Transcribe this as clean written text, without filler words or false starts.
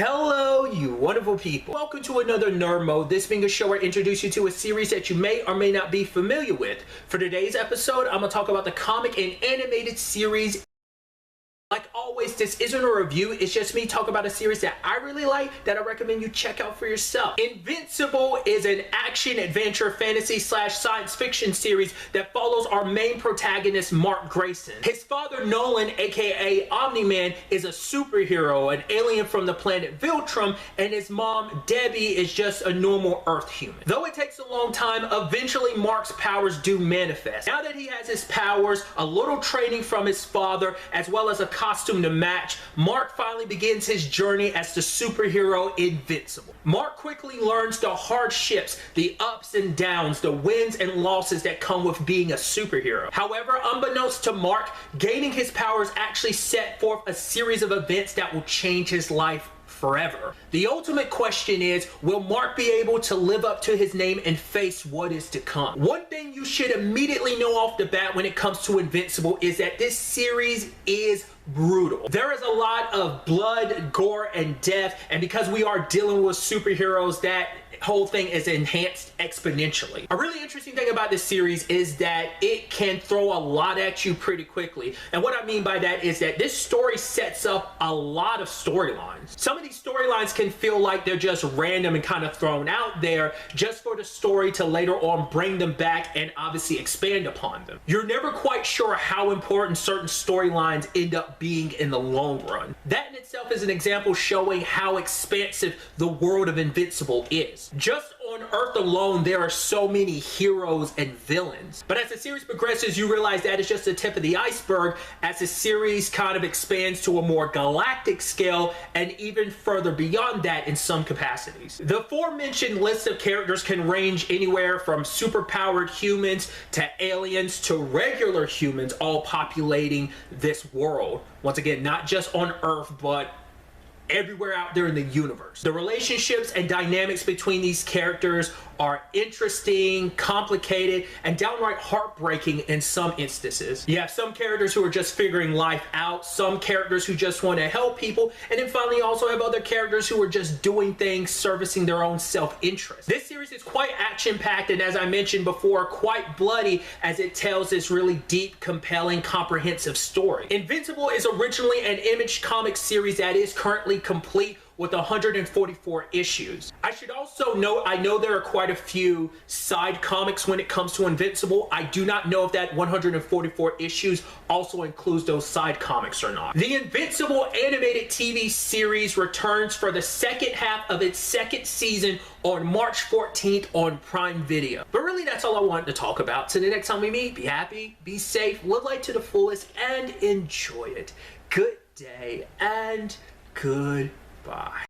Hello, you wonderful people. Welcome to another Nerd Mode, this being a show where I introduce you to a series that you may or may not be familiar with. For today's episode, I'm going to talk about the comic and animated series. Like always, this isn't a review, it's just me talking about a series that I really like that I recommend you check out for yourself. Invincible is an action, adventure, fantasy / science fiction series that follows our main protagonist, Mark Grayson. His father, Nolan, aka Omni-Man, is a superhero, an alien from the planet Viltrum, and his mom, Debbie, is just a normal Earth human. Though it takes a long time, eventually Mark's powers do manifest. Now that he has his powers, a little training from his father, as well as a costume to match, Mark finally begins his journey as the superhero Invincible. Mark quickly learns the hardships, the ups and downs, the wins and losses that come with being a superhero. However, unbeknownst to Mark, gaining his powers actually set forth a series of events that will change his life forever. The ultimate question is, will Mark be able to live up to his name and face what is to come? One thing you should immediately know off the bat when it comes to Invincible is that this series is brutal. There is a lot of blood, gore, and death, and because we are dealing with superheroes, that whole thing is enhanced exponentially. A really interesting thing about this series is that it can throw a lot at you pretty quickly. And what I mean by that is that this story sets up a lot of storylines. Some of these storylines can feel like they're just random and kind of thrown out there just for the story to later on bring them back and obviously expand upon them. You're never quite sure how important certain storylines end up being in the long run. That in itself is an example showing how expansive the world of Invincible is. Just on Earth alone, there are so many heroes and villains. But as the series progresses, you realize that is just the tip of the iceberg as the series kind of expands to a more galactic scale and even further beyond that in some capacities. The aforementioned list of characters can range anywhere from superpowered humans to aliens to regular humans, all populating this world. Once again, not just on Earth, but everywhere out there in the universe. The relationships and dynamics between these characters are interesting, complicated, and downright heartbreaking in some instances. You have some characters who are just figuring life out, some characters who just want to help people, and then finally you also have other characters who are just doing things, servicing their own self-interest. This series is quite action-packed and, as I mentioned before, quite bloody as it tells this really deep, compelling, comprehensive story. Invincible is originally an Image Comics series that is currently complete with 144 issues. I should also note, I know there are quite a few side comics when it comes to Invincible. I do not know if that 144 issues also includes those side comics or not. The Invincible animated TV series returns for the second half of its second season on March 14th on Prime Video. But really, that's all I wanted to talk about. Till the next time we meet, be happy, be safe, live life to the fullest, and enjoy it. Good day and goodbye.